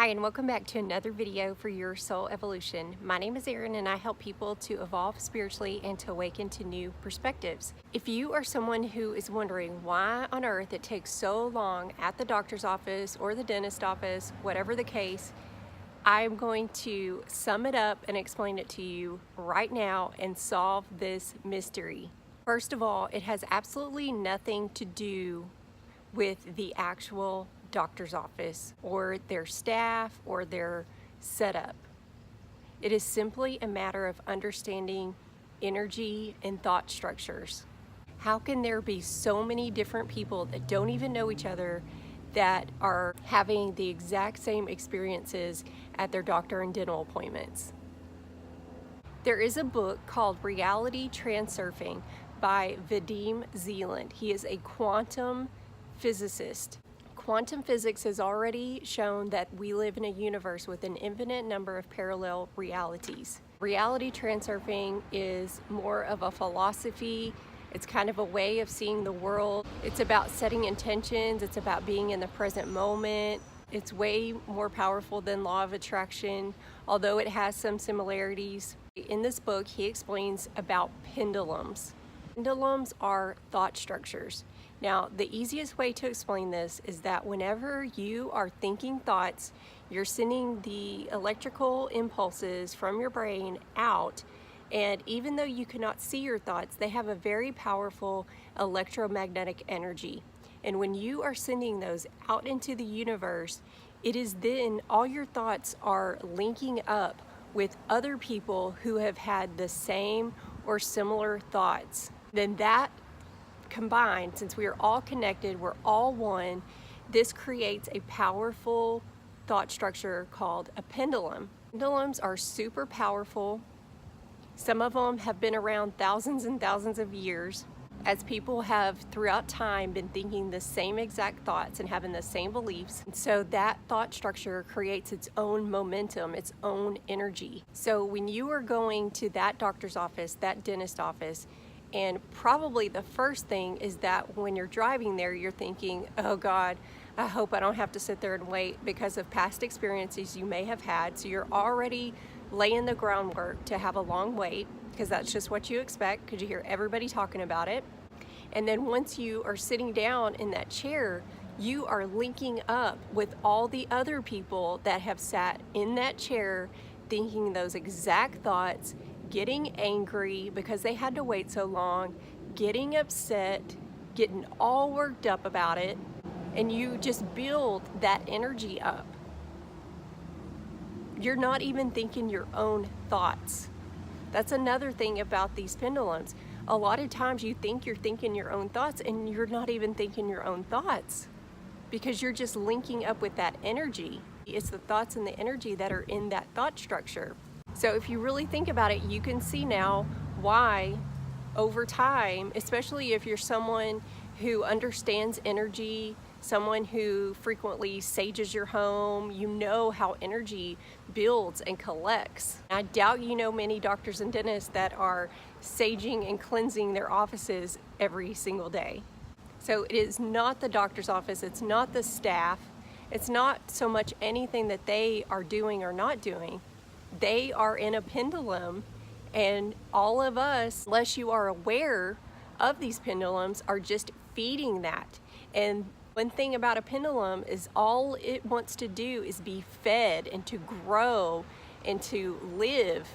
Hi, and welcome back to another video for Your Soul Evolution. My name is Erin, and I help people to evolve spiritually and to awaken to new perspectives. If you are someone who is wondering why on earth it takes so long at the doctor's office or the dentist office, whatever the case, I'm going to sum it up and explain it to you right now and solve this mystery. First of all, it has absolutely nothing to do with the actual doctor's office or their staff or their setup. It is simply a matter of understanding energy and thought structures. How can there be so many different people that don't even know each other that are having the exact same experiences at their doctor and dental appointments? There is a book called Reality Transurfing by Vadim Zeland. He is a quantum physicist. Quantum physics has already shown that we live in a universe with an infinite number of parallel realities. Reality transurfing is more of a philosophy. It's kind of a way of seeing the world. It's about setting intentions. It's about being in the present moment. It's way more powerful than law of attraction, although it has some similarities. In this book, he explains about pendulums. Pendulums are thought structures. Now, the easiest way to explain this is that whenever you are thinking thoughts, you're sending the electrical impulses from your brain out, and even though you cannot see your thoughts, they have a very powerful electromagnetic energy. And when you are sending those out into the universe, it is then all your thoughts are linking up with other people who have had the same or similar thoughts. Then that combined, since we are all connected, we're all one, this creates a powerful thought structure called a pendulum. Pendulums are super powerful. Some of them have been around thousands and thousands of years, as people have throughout time been thinking the same exact thoughts and having the same beliefs. And so that thought structure creates its own momentum, its own energy. So when you are going to that doctor's office, that dentist office, and probably the first thing is that when you're driving there, you're thinking, oh God, I hope I don't have to sit there and wait because of past experiences you may have had. So you're already laying the groundwork to have a long wait, because that's just what you expect because you hear everybody talking about it. And then once you are sitting down in that chair, you are linking up with all the other people that have sat in that chair thinking those exact thoughts, getting angry because they had to wait so long, getting upset, getting all worked up about it, and you just build that energy up. You're not even thinking your own thoughts. That's another thing about these pendulums. A lot of times you think you're thinking your own thoughts and you're not even thinking your own thoughts because you're just linking up with that energy. It's the thoughts and the energy that are in that thought structure. So if you really think about it, you can see now why over time, especially if you're someone who understands energy, someone who frequently sages your home, you know how energy builds and collects. I doubt you know many doctors and dentists that are saging and cleansing their offices every single day. So it is not the doctor's office, it's not the staff, it's not so much anything that they are doing or not doing. They are in a pendulum, and all of us, unless you are aware of these pendulums, are just feeding that. And one thing about a pendulum is all it wants to do is be fed and to grow and to live.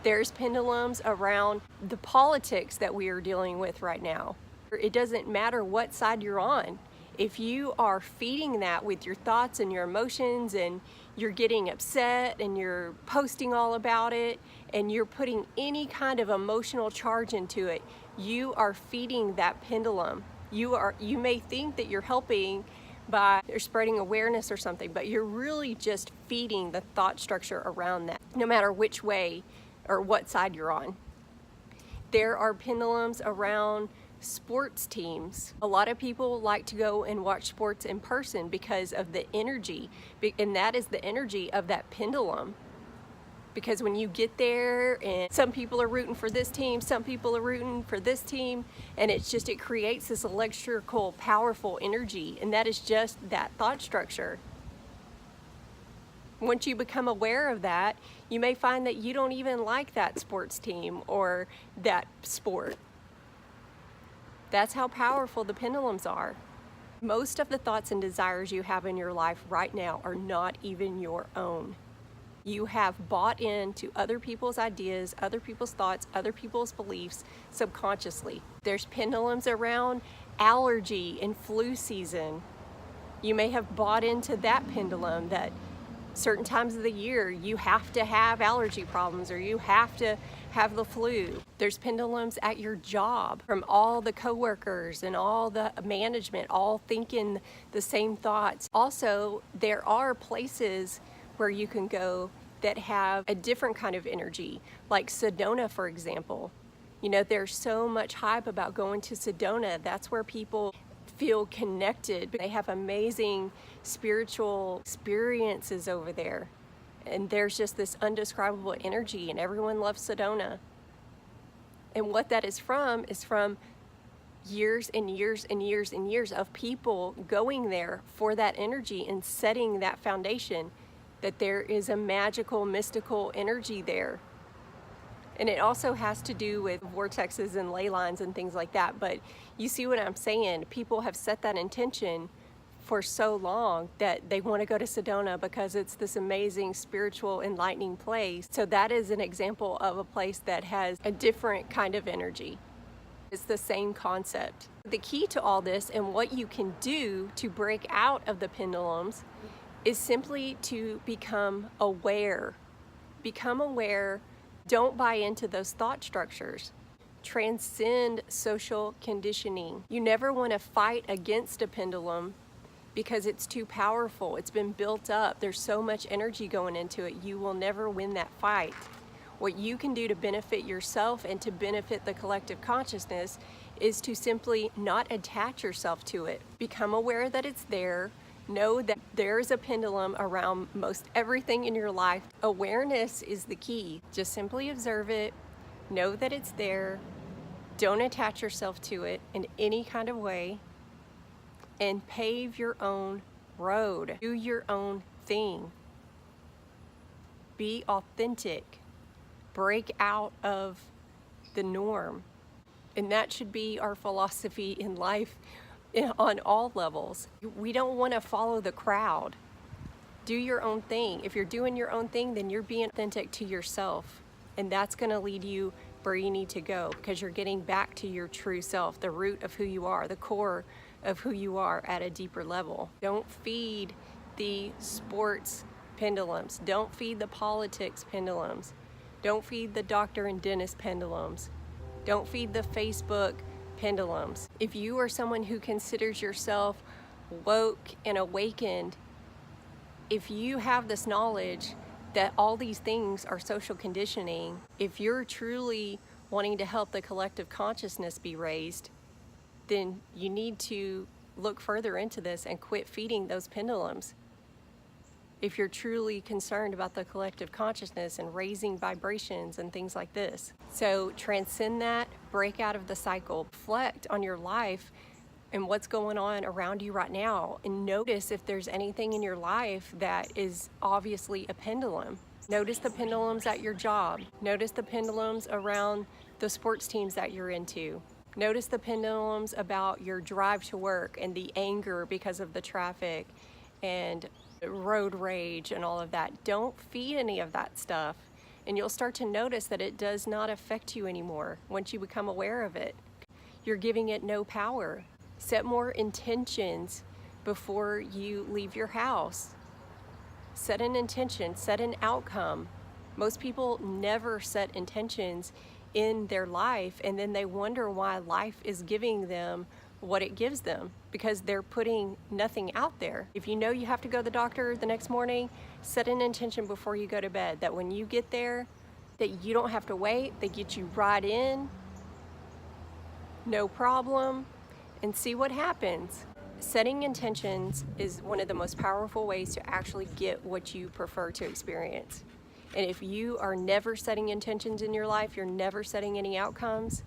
There's pendulums around the politics that we are dealing with right now. It doesn't matter what side you're on. If you are feeding that with your thoughts and your emotions, and you're getting upset and you're posting all about it and you're putting any kind of emotional charge into it, you are feeding that pendulum. You may think that you're helping by you're spreading awareness or something, but you're really just feeding the thought structure around that, no matter which way or what side you're on. There are pendulums around sports teams. A lot of people like to go and watch sports in person because of the energy, and that is the energy of that pendulum. Because when you get there and some people are rooting for this team, some people are rooting for this team, and it creates this electrical, powerful energy, and that is just that thought structure. Once you become aware of that, you may find that you don't even like that sports team or that sport. That's how powerful the pendulums are. Most of the thoughts and desires you have in your life right now are not even your own. You have bought into other people's ideas, other people's thoughts, other people's beliefs subconsciously. There's pendulums around allergy and flu season. You may have bought into that pendulum that certain times of the year you have to have allergy problems or you have to have the flu. There's pendulums at your job from all the coworkers and all the management all thinking the same thoughts. Also, there are places where you can go that have a different kind of energy, like Sedona, for example. You know, there's so much hype about going to Sedona. That's where people feel connected. They have amazing spiritual experiences over there. And there's just this undescribable energy, and everyone loves Sedona. And what that is from years and years and years and years of people going there for that energy and setting that foundation, that there is a magical, mystical energy there. And it also has to do with vortexes and ley lines and things like that. But you see what I'm saying? People have set that intention for so long that they want to go to Sedona because it's this amazing spiritual enlightening place. So that is an example of a place that has a different kind of energy. It's the same concept. The key to all this and what you can do to break out of the pendulums is simply to become aware. Become aware. Don't buy into those thought structures. Transcend social conditioning. You never want to fight against a pendulum because it's too powerful. It's been built up. There's so much energy going into it. You will never win that fight. What you can do to benefit yourself and to benefit the collective consciousness is to simply not attach yourself to it. Become aware that it's there. Know that there's a pendulum around most everything in your life. Awareness is the key. Just simply observe it. Know that it's there. Don't attach yourself to it in any kind of way. And pave your own road. Do your own thing. Be authentic. Break out of the norm. And that should be our philosophy in life on all levels. We don't want to follow the crowd. Do your own thing. If you're doing your own thing, then you're being authentic to yourself. And that's going to lead you where you need to go because you're getting back to your true self, the root of who you are, the core of who you are at a deeper level. Don't feed the sports pendulums. Don't feed the politics pendulums. Don't feed the doctor and dentist pendulums. Don't feed the Facebook pendulums. If you are someone who considers yourself woke and awakened, if you have this knowledge that all these things are social conditioning, if you're truly wanting to help the collective consciousness be raised, then you need to look further into this and quit feeding those pendulums. If you're truly concerned about the collective consciousness and raising vibrations and things like this. So transcend that, break out of the cycle, reflect on your life and what's going on around you right now, and notice if there's anything in your life that is obviously a pendulum. Notice the pendulums at your job. Notice the pendulums around the sports teams that you're into. Notice the pendulums about your drive to work and the anger because of the traffic and road rage and all of that. Don't feed any of that stuff, and you'll start to notice that it does not affect you anymore once you become aware of it. You're giving it no power. Set more intentions before you leave your house. Set an intention, set an outcome. Most people never set intentions in their life, and then they wonder why life is giving them what it gives them, because they're putting nothing out there. If you know you have to go to the doctor the next morning, set an intention before you go to bed that when you get there, that you don't have to wait, they get you right in, no problem, and see what happens. Setting intentions is one of the most powerful ways to actually get what you prefer to experience. And if you are never setting intentions in your life, you're never setting any outcomes,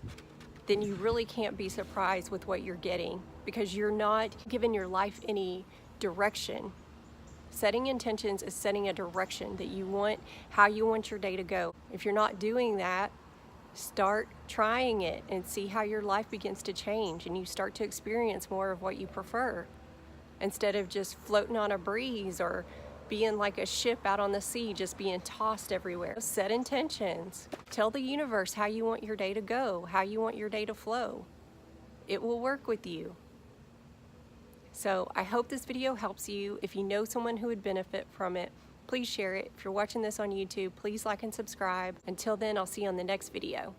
then you really can't be surprised with what you're getting because you're not giving your life any direction. Setting intentions is setting a direction that you want, how you want your day to go. If you're not doing that, start trying it and see how your life begins to change and you start to experience more of what you prefer, instead of just floating on a breeze or being like a ship out on the sea, just being tossed everywhere. Set intentions. Tell the universe how you want your day to go, how you want your day to flow. It will work with you. So I hope this video helps you. If you know someone who would benefit from it, please share it. If you're watching this on YouTube, please like and subscribe. Until then, I'll see you on the next video.